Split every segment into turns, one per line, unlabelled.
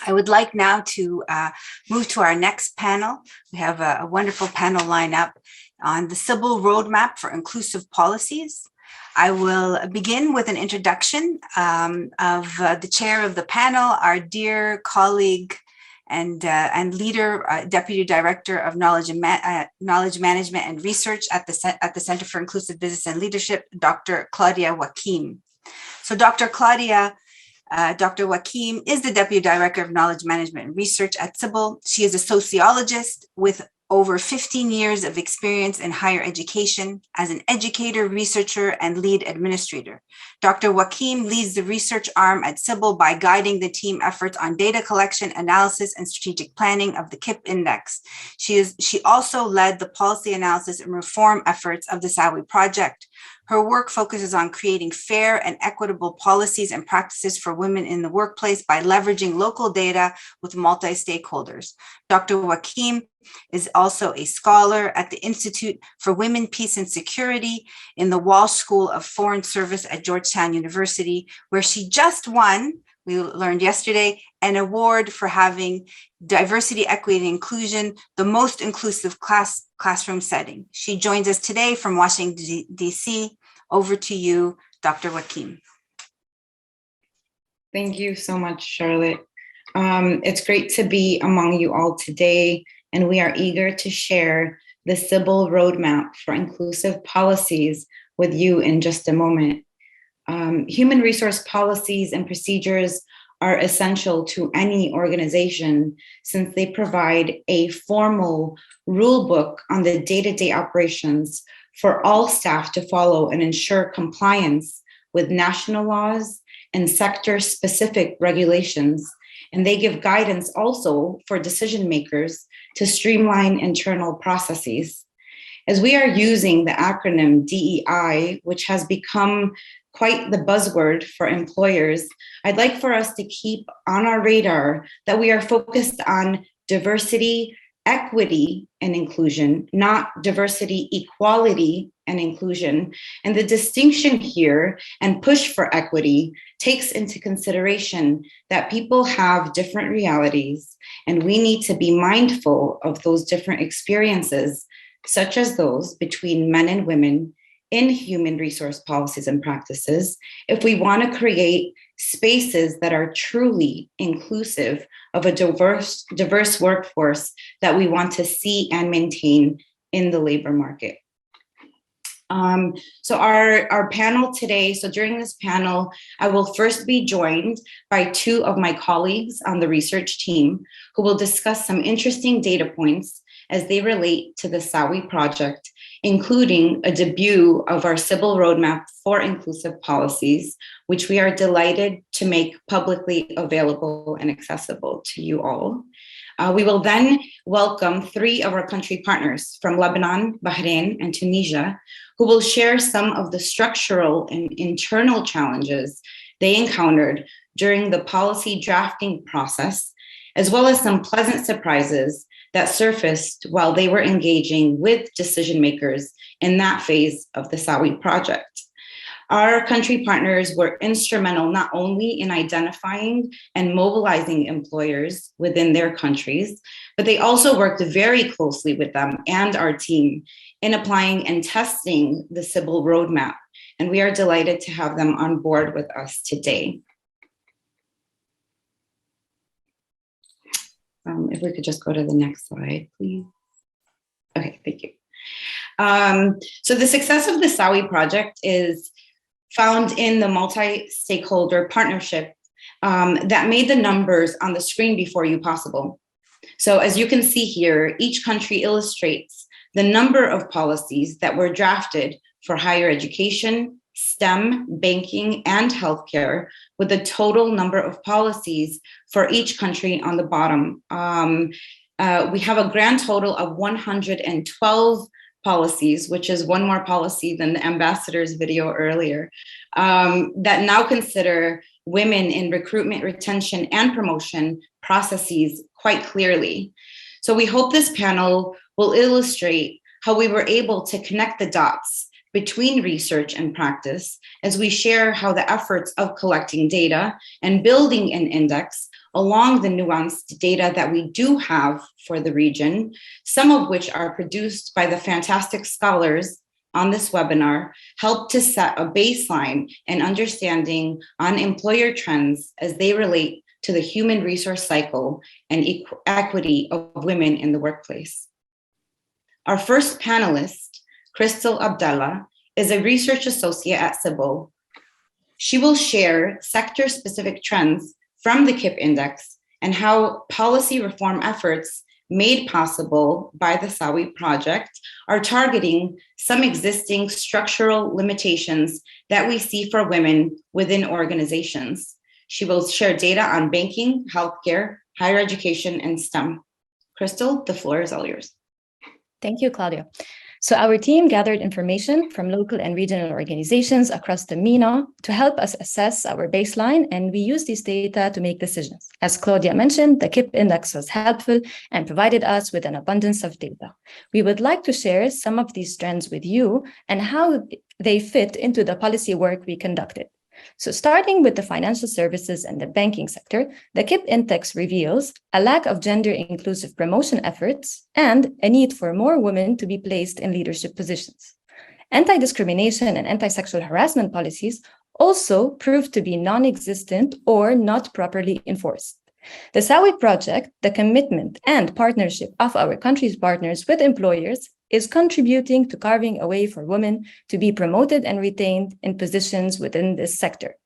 I would like now to move to our next panel. We have a wonderful panel lineup on the CIBL Roadmap for Inclusive Policies. I will begin with an introduction of the chair of the panel, our dear colleague and leader, Deputy Director of Knowledge Management and Research at the Center for Inclusive Business and Leadership, Dr. Claudia Joachim. So Dr. Joachim is the Deputy Director of Knowledge Management and Research at CIBL. She is a sociologist with over 15 years of experience in higher education as an educator, researcher, and lead administrator. Dr. Joachim leads the research arm at CIBL by guiding the team efforts on data collection, analysis, and strategic planning of the KIP Index. She also led the policy analysis and reform efforts of the SAWI project. Her work focuses on creating fair and equitable policies and practices for women in the workplace by leveraging local data with multi-stakeholders. Dr. Joachim is also a scholar at the Institute for Women, Peace and Security in the Walsh School of Foreign Service at Georgetown University, where she just won, we learned yesterday, an award for having diversity, equity, and inclusion, the most inclusive classroom setting. She joins us today from Washington, D.C. Over to you, Dr. Joachim.
Thank you so much, Charlotte. It's great to be among you all today, and we are eager to share the CIBL Roadmap for Inclusive Policies with you in just a moment. Human resource policies and procedures are essential to any organization since they provide a formal rule book on the day-to-day operations for all staff to follow and ensure compliance with national laws and sector-specific regulations. And they give guidance also for decision makers to streamline internal processes. As we are using the acronym DEI, which has become quite the buzzword for employers, I'd like for us to keep on our radar that we are focused on diversity, equity, and inclusion, not diversity, equality, and inclusion. And the distinction here and push for equity takes into consideration that people have different realities, and we need to be mindful of those different experiences, such as those between men and women in human resource policies and practices, if we want to create spaces that are truly inclusive of a diverse workforce that we want to see and maintain in the labor market. So our panel today, so during this panel, I will first be joined by two of my colleagues on the research team who will discuss some interesting data points as they relate to the SAWI project, including a debut of our CIBL Roadmap for Inclusive Policies, which we are delighted to make publicly available and accessible to you all. We will then welcome three of our country partners from Lebanon, Bahrain, and Tunisia, who will share some of the structural and internal challenges they encountered during the policy drafting process, as well as some pleasant surprises that surfaced while they were engaging with decision makers in that phase of the SAWI project. Our country partners were instrumental not only in identifying and mobilizing employers within their countries, but they also worked very closely with them and our team in applying and testing the CIBL Roadmap. And we are delighted to have them on board with us today. If we could just go to the next slide, please. Okay, thank you. So the success of the SAWI project is found in the multi-stakeholder partnership that made the numbers on the screen before you possible. So as you can see here, each country illustrates the number of policies that were drafted for higher education, STEM, banking, and healthcare, with the total number of policies for each country on the bottom. We have a grand total of 112 policies, which is one more policy than the ambassador's video earlier, that now consider women in recruitment, retention, and promotion processes quite clearly. So we hope this panel will illustrate how we were able to connect the dots between research and practice as we share how the efforts of collecting data and building an index along the nuanced data that we do have for the region, some of which are produced by the fantastic scholars on this webinar, help to set a baseline and understanding on employer trends as they relate to the human resource cycle and equity of women in the workplace. Our first panelist, Crystal Abdallah, is a research associate at CIBL. She will share sector-specific trends from the KIP Index and how policy reform efforts made possible by the SAWI project are targeting some existing structural limitations that we see for women within organizations. She will share data on banking, healthcare, higher education, and STEM. Crystal, the floor is all yours.
Thank you, Claudia. So our team gathered information from local and regional organizations across the MENA to help us assess our baseline, and we use these data to make decisions. As Claudia mentioned, the KIP Index was helpful and provided us with an abundance of data. We would like to share some of these trends with you and how they fit into the policy work we conducted. So starting with the financial services and the banking sector, the KIP Index reveals a lack of gender-inclusive promotion efforts and a need for more women to be placed in leadership positions. Anti-discrimination and anti-sexual harassment policies also proved to be non-existent or not properly enforced. The SAWI project, the commitment and partnership of our country's partners with employers, is contributing to carving a way for women to be promoted and retained in positions within this sector.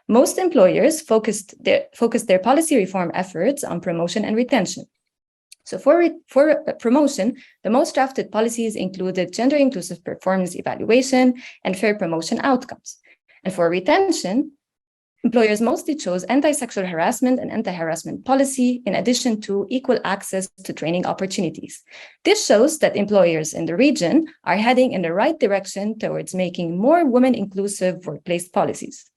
Most employers focused their policy reform efforts on promotion and retention. So for promotion, the most drafted policies included gender-inclusive performance evaluation and fair promotion outcomes. And for retention, employers mostly chose anti-sexual harassment and anti-harassment policy, in addition to equal access to training opportunities. This shows that employers in the region are heading in the right direction towards making more women-inclusive workplace policies.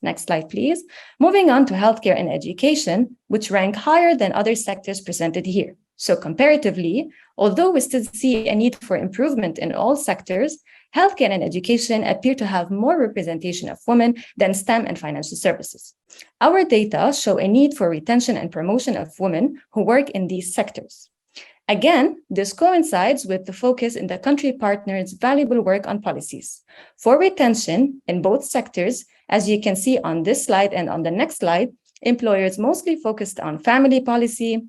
Next slide, please. Moving on to healthcare and education, which rank higher than other sectors presented here. So comparatively, although we still see a need for improvement in all sectors, healthcare and education appear to have more representation of women than STEM and financial services. Our data show a need for retention and promotion of women who work in these sectors. Again, this coincides with the focus in the country partners' valuable work on policies. For retention in both sectors, as you can see on this slide and on the next slide, employers mostly focused on family policy,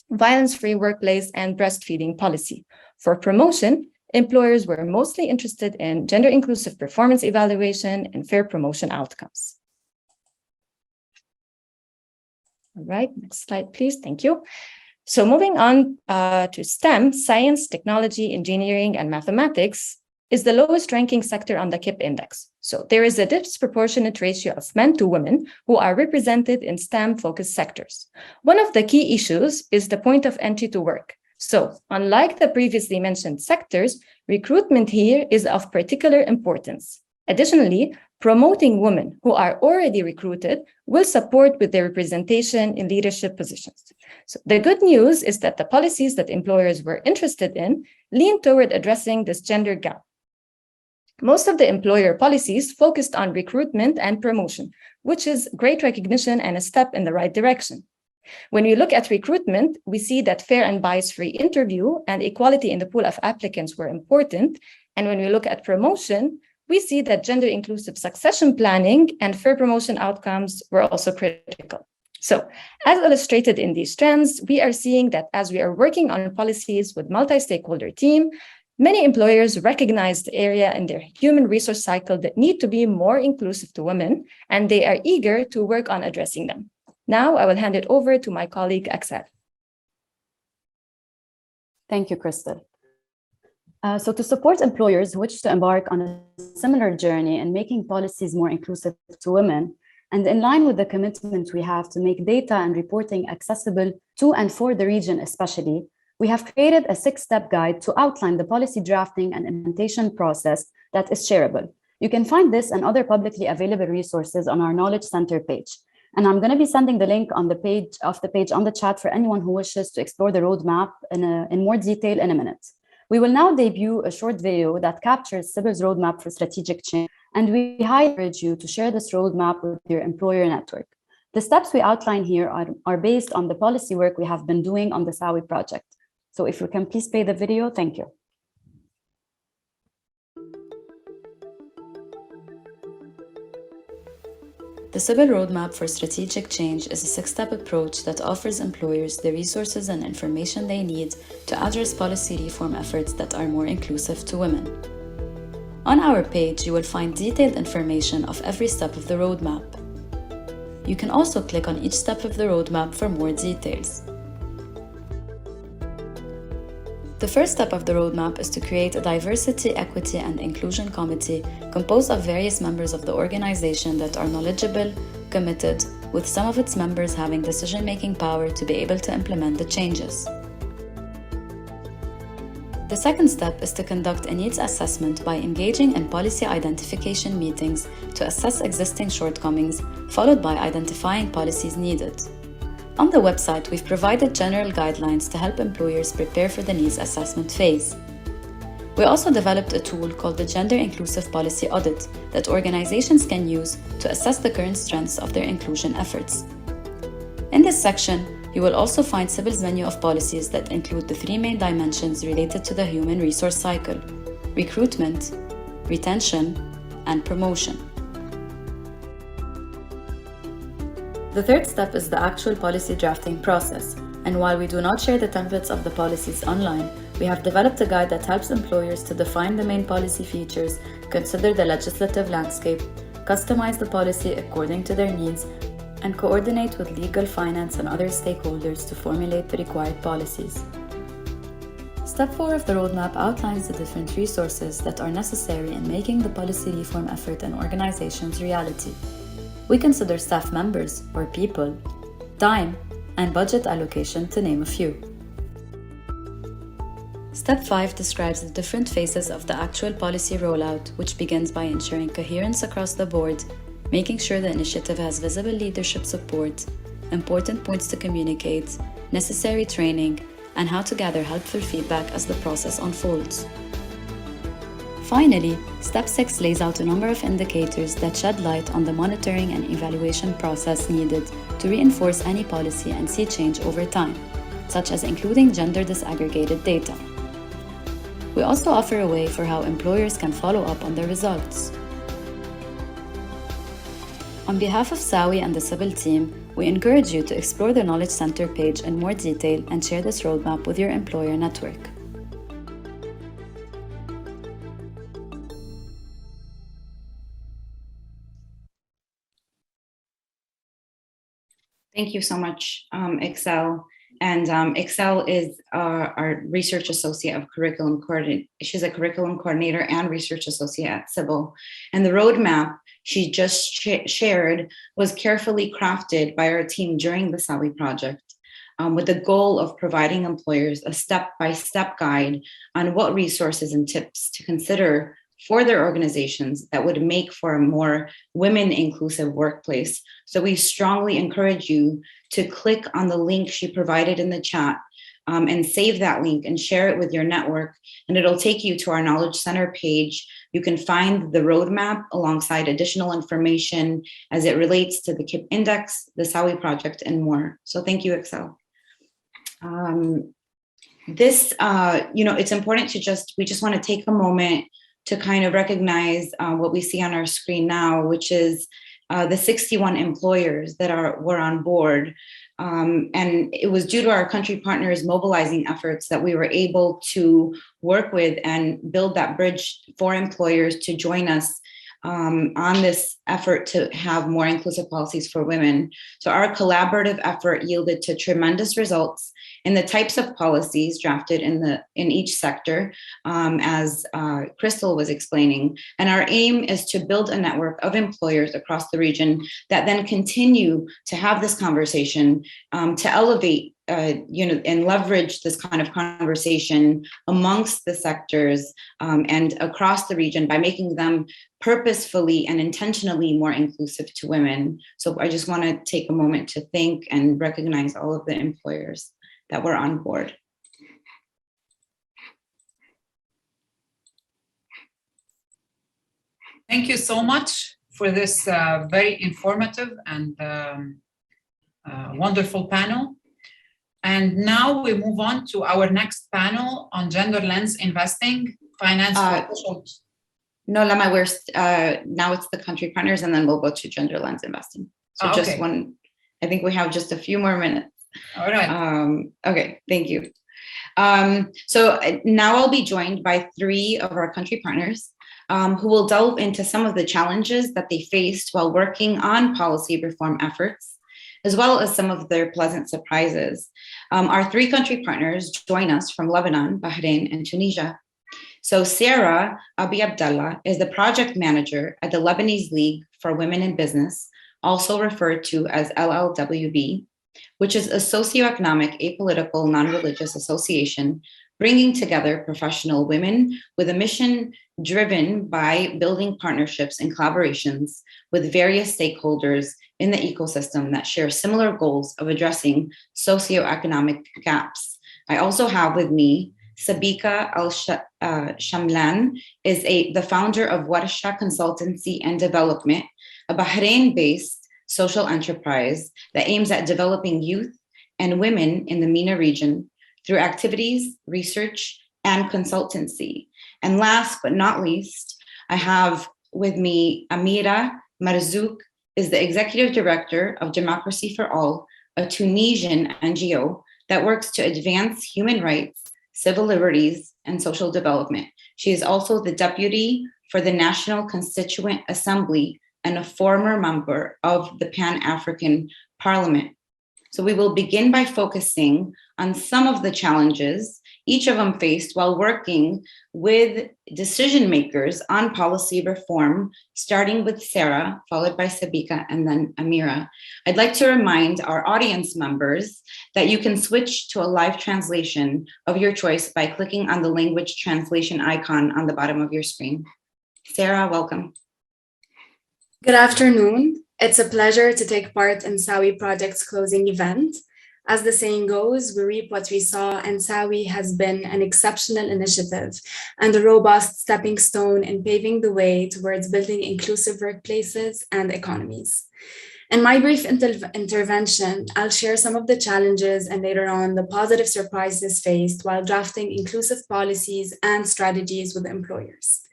violence-free workplace, and breastfeeding policy. For promotion, employers were mostly interested in gender-inclusive performance evaluation and fair promotion outcomes. All right, next slide, please. Thank you. So moving on to STEM, science, technology, engineering, and mathematics is the lowest ranking sector on the KIP Index. So there is a disproportionate ratio of men to women who are represented in STEM-focused sectors. One of the key issues is the point of entry to work. So unlike the previously mentioned sectors, recruitment here is of particular importance. Additionally, promoting women who are already recruited will support with their representation in leadership positions. So the good news is that the policies that employers were interested in lean toward addressing this gender gap. Most of the employer policies focused on recruitment and promotion, which is great recognition and a step in the right direction. When we look at recruitment, we see that fair and bias-free interview and equality in the pool of applicants were important. And when we look at promotion, we see that gender-inclusive succession planning and fair promotion outcomes were also critical. So, as illustrated in these trends, we are seeing that as we are working on policies with multi-stakeholder team, many employers recognize the area in their human resource cycle that need to be more inclusive to women, and they are eager to work on addressing them. Now, I will hand it over to my colleague, Axel.
Thank you, Crystal. So to support employers who wish to embark on a similar journey in making policies more inclusive to women, and in line with the commitment we have to make data and reporting accessible to and for the region especially, we have created a 6-step guide to outline the policy drafting and implementation process that is shareable. You can find this and other publicly available resources on our Knowledge Center page. And I'm going to be sending the link on the page on the chat for anyone who wishes to explore the roadmap in more detail in a minute. We will now debut a short video that captures CIBL's roadmap for strategic change, and we highly encourage you to share this roadmap with your employer network. The steps we outline here are based on the policy work we have been doing on the SAWI project. So if you can please play the video, thank you.
The CIBL Roadmap for Strategic Change is a six-step approach that offers employers the resources and information they need to address policy reform efforts that are more inclusive to women. On our page, you will find detailed information of every step of the roadmap. You can also click on each step of the roadmap for more details. The first step of the roadmap is to create a diversity, equity, and inclusion committee composed of various members of the organization that are knowledgeable, committed, with some of its members having decision-making power to be able to implement the changes. The second step is to conduct a needs assessment by engaging in policy identification meetings to assess existing shortcomings, followed by identifying policies needed. On the website, we've provided general guidelines to help employers prepare for the needs assessment phase. We also developed a tool called the Gender Inclusive Policy Audit that organizations can use to assess the current strengths of their inclusion efforts. In this section, you will also find CIBL's menu of policies that include the three main dimensions related to the human resource cycle: recruitment, retention, and promotion. The third step is the actual policy drafting process, and while we do not share the templates of the policies online, we have developed a guide that helps employers to define the main policy features, consider the legislative landscape, customize the policy according to their needs, and coordinate with legal, finance, and other stakeholders to formulate the required policies. Step 4 of the roadmap outlines the different resources that are necessary in making the policy reform effort in organizations reality. We consider staff members, or people, time, and budget allocation, to name a few. Step 5 describes the different phases of the actual policy rollout, which begins by ensuring coherence across the board, making sure the initiative has visible leadership support, important points to communicate, necessary training, and how to gather helpful feedback as the process unfolds. Finally, Step 6 lays out a number of indicators that shed light on the monitoring and evaluation process needed to reinforce any policy and see change over time, such as including gender disaggregated data. We also offer a way for how employers can follow up on their results. On behalf of SAWI and the CIBL team, we encourage you to explore the Knowledge Center page in more detail and share this roadmap with your employer network.
Thank you so much, Excel. And Excel is our research associate of curriculum coordinator. She's a curriculum coordinator and research associate at CIBL. And the roadmap she just shared was carefully crafted by our team during the SAWI project, with the goal of providing employers a step-by-step guide on what resources and tips to consider for their organizations that would make for a more women-inclusive workplace. So we strongly encourage you to click on the link she provided in the chat and save that link and share it with your network, and it'll take you to our Knowledge Center page. You can find the roadmap alongside additional information as it relates to the KIP Index, the SAWI project, and more. So thank you, Excel. It's important to we just want to take a moment to kind of recognize what we see on our screen now, which is the 61 employers that were on board. And it was due to our country partners mobilizing efforts that we were able to work with and build that bridge for employers to join us on this effort to have more inclusive policies for women. So our collaborative effort yielded to tremendous results in the types of policies drafted in each sector, as Crystal was explaining. And our aim is to build a network of employers across the region that then continue to have this conversation, to elevate and leverage this kind of conversation amongst the sectors and across the region by making them purposefully and intentionally more inclusive to women. So I just want to take a moment to thank and recognize all of the employers that were on board.
Thank you so much for this very informative and wonderful panel. And now we move on to our next panel on gender lens investing, finance.
No, Lama, we're now it's the country partners, and then we'll go to gender lens investing. So just
okay.
one, I think we have just a few more minutes.
All right.
Okay, thank you. So now I'll be joined by 3 of our country partners who will delve into some of the challenges that they faced while working on policy reform efforts, as well as some of their pleasant surprises. Our 3 country partners join us from Lebanon, Bahrain, and Tunisia. So Sarah Abi Abdallah is the project manager at the Lebanese League for Women in Business, also referred to as LLWB, which is a socioeconomic, apolitical, non-religious association bringing together professional women with a mission driven by building partnerships and collaborations with various stakeholders in the ecosystem that share similar goals of addressing socioeconomic gaps. I also have with me Sabika Al-Shamlan, is the founder of Warsha Consultancy and Development, a Bahrain-based social enterprise that aims at developing youth and women in the MENA region through activities, research, and consultancy. And last but not least, I have with me Amira Marzouk, is the executive director of Democracy for All, a Tunisian NGO that works to advance human rights, civil liberties, and social development. She is also the deputy for the National Constituent Assembly and a former member of the Pan-African Parliament. So we will begin by focusing on some of the challenges each of them faced while working with decision makers on policy reform, starting with Sarah, followed by Sabika, and then Amira. I'd like to remind our audience members that you can switch to a live translation of your choice by clicking on the language translation icon on the bottom of your screen. Sarah, welcome.
Good afternoon. It's a pleasure to take part in SAWI Project's closing event. As the saying goes, we reap what we sow, and SAWI has been an exceptional initiative and a robust stepping stone in paving the way towards building inclusive workplaces and economies. In my brief intervention, I'll share some of the challenges and later on the positive surprises faced while drafting inclusive policies and strategies with employers.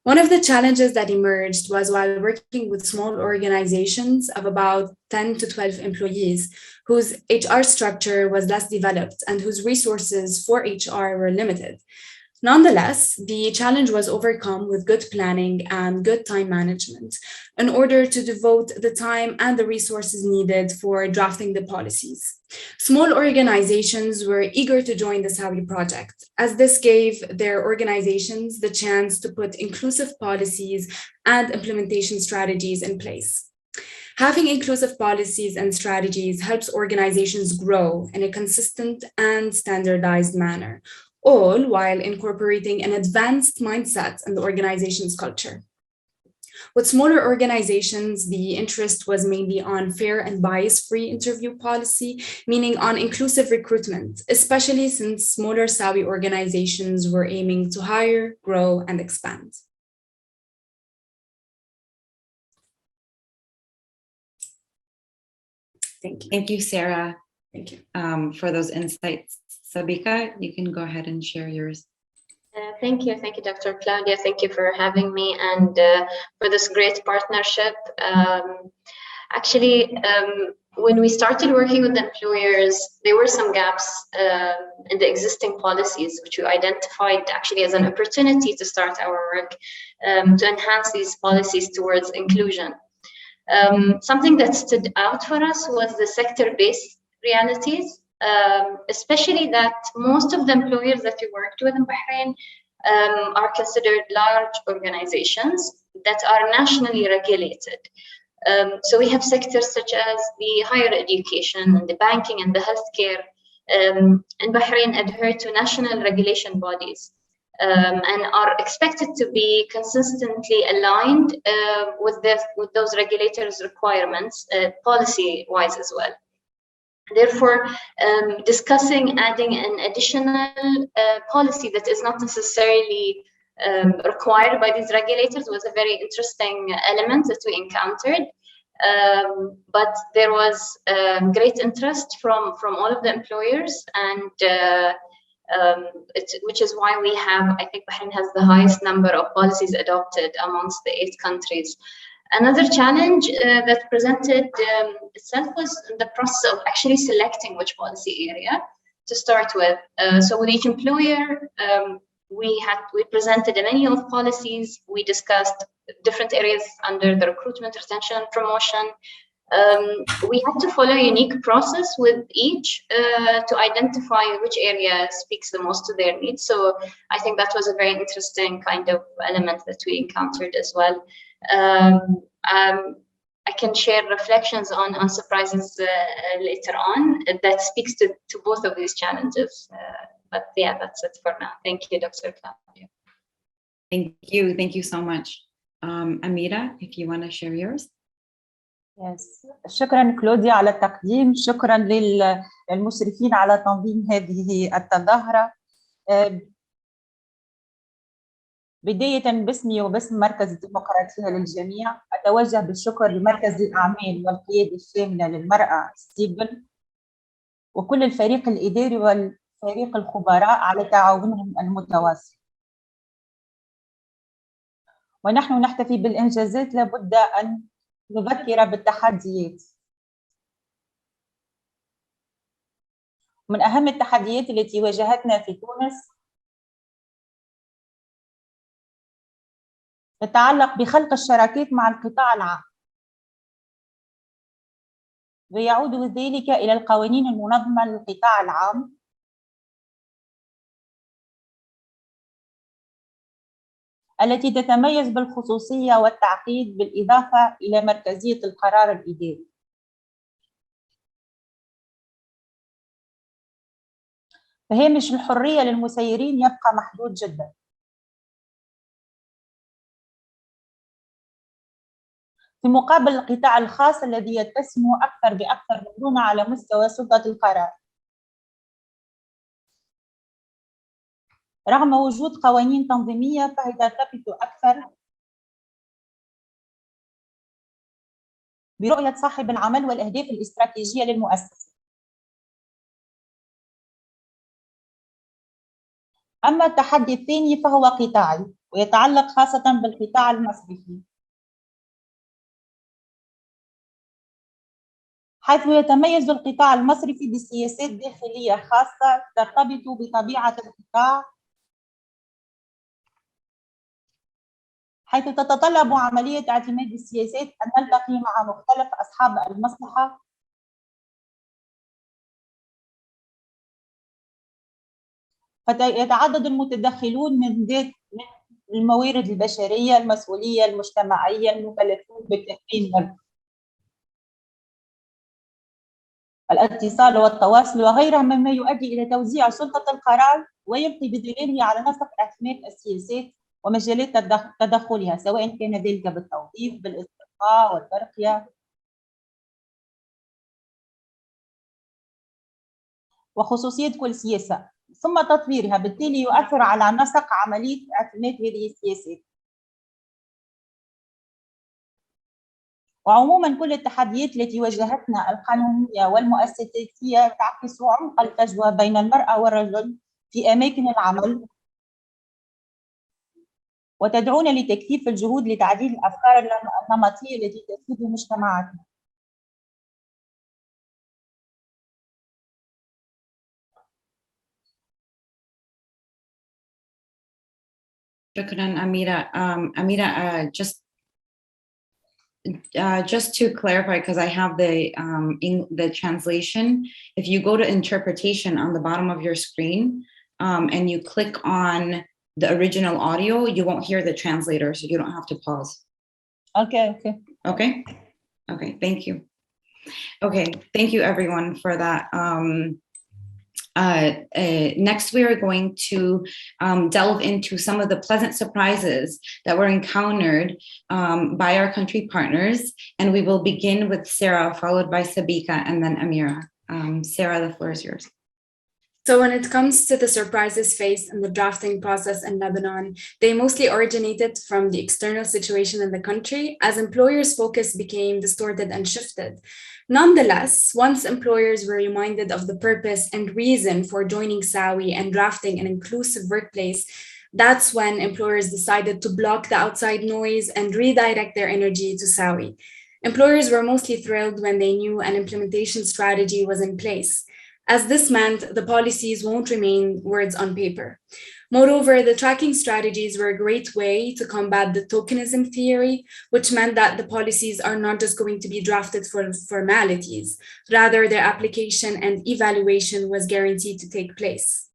One of the challenges that emerged was while working with small organizations of about 10 to 12 employees, whose HR structure was less developed and whose resources for HR were limited. Nonetheless, the challenge was overcome with good planning and good time management in order to devote the time and the resources needed for drafting the policies. Small organizations were eager to join the SAWI project, as this gave their organizations the chance to put inclusive policies and implementation strategies in place. Having inclusive policies and strategies helps organizations grow in a consistent and standardized manner, all while incorporating an advanced mindset in the organization's culture. With smaller organizations, the interest was mainly on fair and bias-free interview policy, meaning on inclusive recruitment, especially since smaller SAWI organizations were aiming to hire, grow, and expand. Thank you.
Thank you, Sarah.
Thank you.
For those insights. Sabika, you can go ahead and share yours.
Thank you, Dr. Claudia. Thank you for having me and for this great partnership. When we started working with employers, there were some gaps in the existing policies, which we identified actually as an opportunity to start our work to enhance these policies towards inclusion. Something that stood out for us was the sector-based realities. Especially that most of the employers that we worked with in Bahrain are considered large organizations that are nationally regulated. So we have sectors such as the higher education and the banking and the healthcare in Bahrain adhere to national regulation bodies and are expected to be consistently aligned with those regulators' requirements, policy-wise as well. Therefore, discussing adding an additional policy that is not necessarily required by these regulators was a very interesting element that we encountered. But there was great interest from all of the employers, and which is why we have, I think Bahrain has the highest number of policies adopted amongst the 8 countries. Another challenge that presented itself was the process of actually selecting which policy area to start with. So with each employer, we presented a menu of policies. We discussed different areas under the recruitment, retention, and promotion. We had to follow a unique process with each to identify which area speaks the most to their needs. So I think that was a very interesting kind of element that we encountered as well. I can share reflections on surprises later on that speaks to both of these challenges. But yeah, that's it for now. Thank you, Dr. Claudia.
Thank you so much. Amira, if you want to share yours.
Yes. شكرا كلوديا على التقديم، شكرا للمشرفين على تنظيم هذه التظاهرة. بداية باسمي وباسم مركز الديمقراطية للجميع أتوجه بالشكر لمركز الأعمال والقيادة الشاملة للمرأة CIBL وكل الفريق الإداري والفريق الخبراء على تعاونهم المتواصل. ونحن نحتفي بالإنجازات لابد أن نذكر بالتحديات. من أهم التحديات التي واجهتنا في تونس تتعلق بخلق الشراكات مع القطاع العام، ويعود ذلك إلى القوانين المنظمة للقطاع العام التي تتميز بالخصوصية والتعقيد بالإضافة إلى مركزية القرار الإداري. فهامش الحرية للمسيرين يبقى محدود جدا. في مقابل القطاع الخاص الذي يتسم أكثر بأكثر مرونة على مستوى سلطة القرار. رغم وجود قوانين تنظيمية فهي ترتبط أكثر برؤية صاحب العمل والأهداف الاستراتيجية للمؤسسة. أما التحدي الثاني فهو قطاعي ويتعلق خاصة بالقطاع المصرفي، حيث يتميز القطاع المصرفي بسياسات داخلية خاصة ترتبط بطبيعة القطاع، حيث تتطلب عملية اعتماد السياسات أن نلتقي مع مختلف أصحاب المصلحة فيتعدد المتدخلون من الموارد البشرية، المسؤولية المجتمعية، المكلفون بالتأمين الاتصال والتواصل وغيرها مما يؤدي إلى توزيع سلطة القرار ويلقي بظلاله على نسق اعتماد السياسات ومجالات تدخلها، سواء كان ذلك بالتوظيف، بالاسترخاء والترقية وخصوصية كل سياسة ثم تطويرها، بالتالي يؤثر على نسق عملية اعتماد هذه السياسات. وعموما كل التحديات التي واجهتنا القانونية والمؤسساتية تعكس عمق الفجوة بين المرأة والرجل في أماكن العمل وتدعونا لتكثيف الجهود لتعديل الأفكار النمطية التي تسود مجتمعاتنا.
شكرا أميرة. أميرة, just to clarify, because I have the translation, if you go to interpretation on the bottom of your screen and you click on the original audio, you won't hear the translator, so you don't have to pause. Okay, thank you. Okay, thank you everyone for that. Next, we are going to delve into some of the pleasant surprises that were encountered by our country partners. And we will begin with Sarah, followed by Sabika, and then Amira. Sarah, the floor is yours.
So when it comes to the surprises faced in the drafting process in Lebanon, they mostly originated from the external situation in the country as employers' focus became distorted and shifted. Nonetheless, once employers were reminded of the purpose and reason for joining SAWI and drafting an inclusive workplace, that's when employers decided to block the outside noise and redirect their energy to SAWI. Employers were mostly thrilled when they knew an implementation strategy was in place, as this meant the policies won't remain words on paper. Moreover, the tracking strategies were a great way to combat the tokenism theory, which meant that the policies are not just going to be drafted for formalities. Rather, their application and evaluation was guaranteed to take place.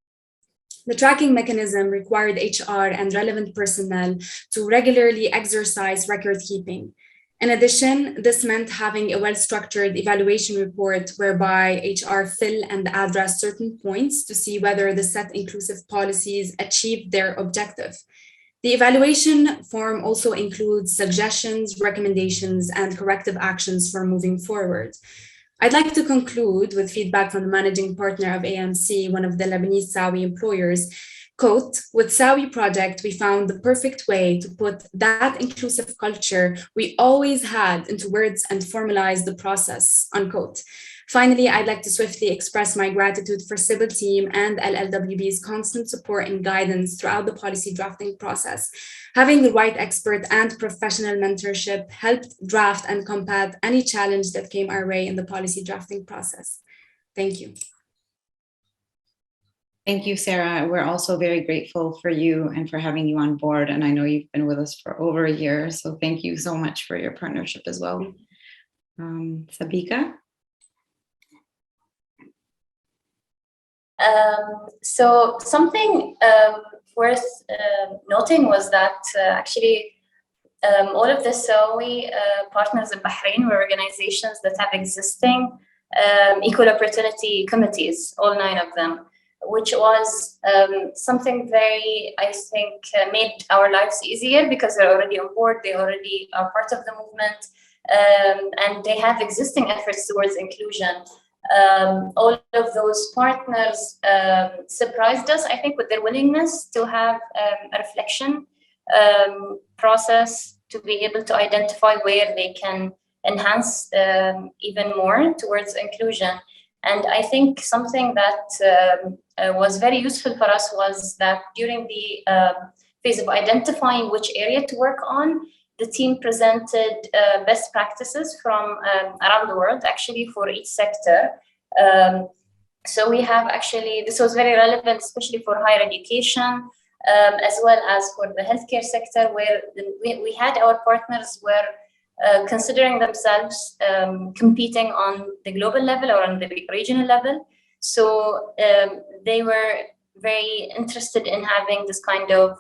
The tracking mechanism required HR and relevant personnel to regularly exercise record keeping. In addition, this meant having a well-structured evaluation report whereby HR fill and address certain points to see whether the set inclusive policies achieved their objective. The evaluation form also includes suggestions, recommendations, and corrective actions for moving forward. I'd like to conclude with feedback from the managing partner of AMC, one of the Lebanese SAWI employers. Quote, with SAWI project, we found the perfect way to put that inclusive culture we always had into words and formalize the process, unquote. Finally, I'd like to swiftly express my gratitude for CIBL team and LLWB's constant support and guidance throughout the policy drafting process. Having the right expert and professional mentorship helped draft and combat any challenge that came our way in the policy drafting process. Thank you.
Thank you, Sarah. We're also very grateful for you and for having you on board. And I know you've been with us for over a year. So thank you so much for your partnership as well. Sabika?
So something worth noting was that actually all of the SAWI partners in Bahrain were organizations that have existing equal opportunity committees, all 9 of them, which was something very, I think, made our lives easier because they're already on board, they already are part of the movement, and they have existing efforts towards inclusion. All of those partners surprised us, I think, with their willingness to have a reflection process to be able to identify where they can enhance even more towards inclusion. And I think something that was very useful for us was that during the phase of identifying which area to work on, the team presented best practices from around the world, actually, for each sector. So we have actually, this was very relevant, especially for higher education, as well as for the healthcare sector, where we had our partners were considering themselves competing on the global level or on the regional level. So they were very interested in having this kind of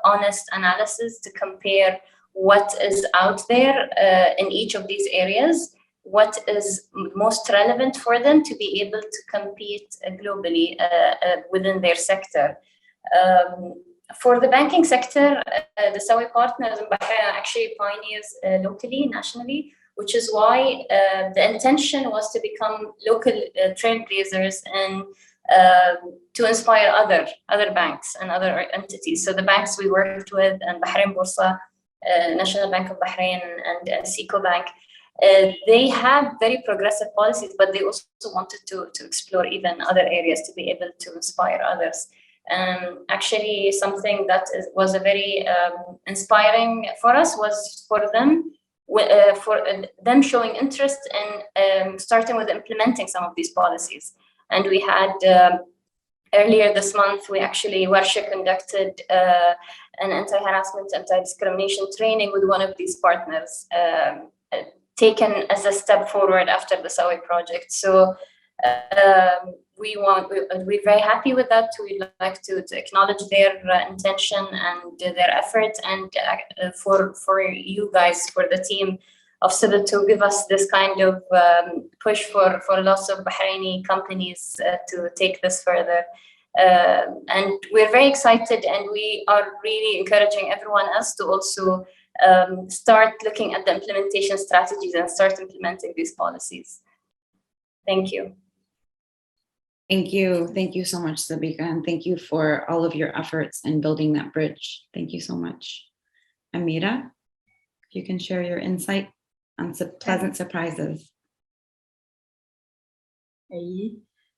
honest analysis to compare what is out there in each of these areas, what is most relevant for them to be able to compete globally within their sector. For the banking sector, the SAWI partners in Bahrain are actually pioneers locally, nationally, which is why the intention was to become local trailblazers and to inspire other banks and other entities. So the banks we worked with, and Bahrain Borsa, National Bank of Bahrain, and SICO Bank, they have very progressive policies, but they also wanted to explore even other areas to be able to inspire others. Actually, something that was a very inspiring for us was for them showing interest in starting with implementing some of these policies. And we had earlier this month, Warsha conducted an anti-harassment, anti-discrimination training with one of these partners, taken as a step forward after the SAWI project. So we're very happy with that. We'd like to acknowledge their intention and their effort, and for you guys, for the team of CIBL, to give us this kind of push for lots of Bahraini companies to take this further. And we're very excited, and we are really encouraging everyone else to also start looking at the implementation strategies and start implementing these policies. Thank you.
Thank you. Thank you so much, Sabika, and thank you for all of your efforts in building that bridge. Thank you so much. Amira, if you can share your insight on pleasant surprises.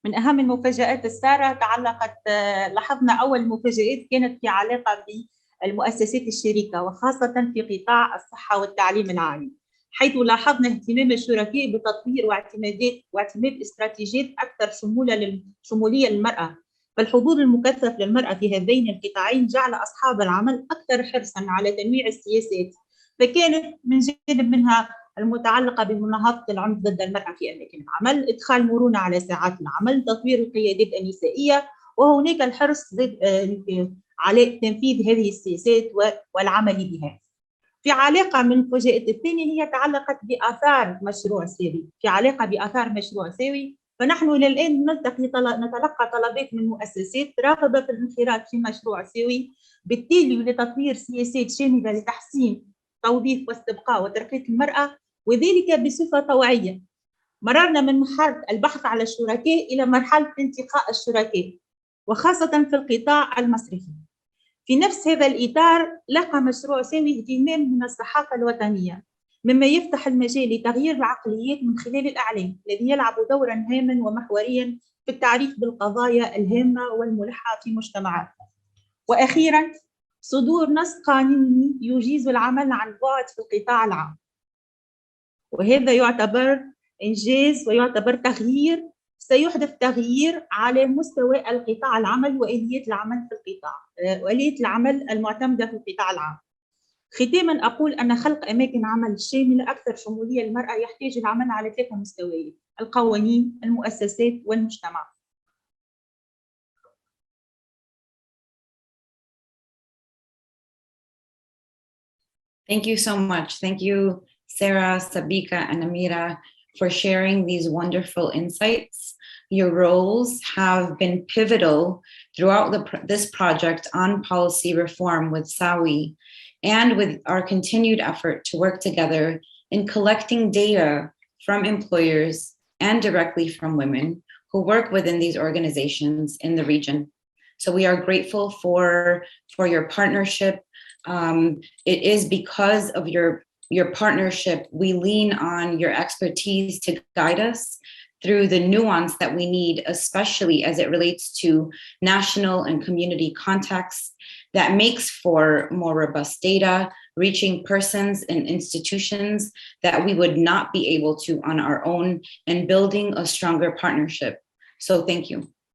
من أهم المفاجآت السارة تعلقت لاحظنا أول مفاجآت كانت في علاقة بالمؤسسات الشريكة وخاصة في قطاع الصحة والتعليم العالي، حيث لاحظنا اهتمام الشركاء بتطوير واعتماد استراتيجيات أكثر شمولية للمرأة، فالحضور المكثف للمرأة في هذين القطاعين جعل أصحاب العمل أكثر حرصاً على تنويع السياسات، فكانت من جانب منها المتعلقة بمناهضة العنف ضد المرأة في أماكن العمل، إدخال مرونة على ساعات العمل، تطوير القيادات النسائية، وهناك الحرص على تنفيذ هذه السياسات والعمل بها. في علاقة من المفاجآت الثانية هي تعلقت بآثار مشروع ساوي، فنحن إلى الآن نتلقى طلبات من مؤسسات راغبة في الانخراط في مشروع ساوي، بالتالي لتطوير سياسات شاملة لتحسين توظيف واستبقاء وترقية المرأة، وذلك بصفة طوعية. مررنا من مرحلة البحث على الشركاء إلى مرحلة انتقاء الشركاء، وخاصة في القطاع المصرفي. في نفس هذا الإطار لقى مشروع ساوي اهتمام من الصحافة الوطنية، مما يفتح المجال لتغيير العقليات من خلال الإعلام الذي يلعب دورا هاما ومحوريا في التعريف بالقضايا الهامة والملحة في مجتمعاتنا. وأخيرا صدور نص قانوني يجيز العمل عن بعد في القطاع العام، وهذا يعتبر إنجاز ويعتبر تغيير سيحدث تغيير على مستوى القطاع العمل وآليات العمل في القطاع، وآليات العمل المعتمدة في القطاع العام. ختاما أقول أن خلق أماكن عمل شاملة أكثر شمولية للمرأة يحتاج العمل على 3 مستويات: القوانين، المؤسسات، والمجتمع.
Thank you so much. Thank you, Sarah, Sabika, and Amira, for sharing these wonderful insights. Your roles have been pivotal throughout this project on policy reform with SAWI, and with our continued effort to work together in collecting data from employers and directly from women who work within these organizations in the region. So we are grateful for your partnership. It is because of your partnership, we lean on your expertise to guide us through the nuance that we need, especially as it relates to national and community contexts, that makes for more robust data, reaching persons and institutions that we would not be able to on our own, and building a stronger partnership. So thank you.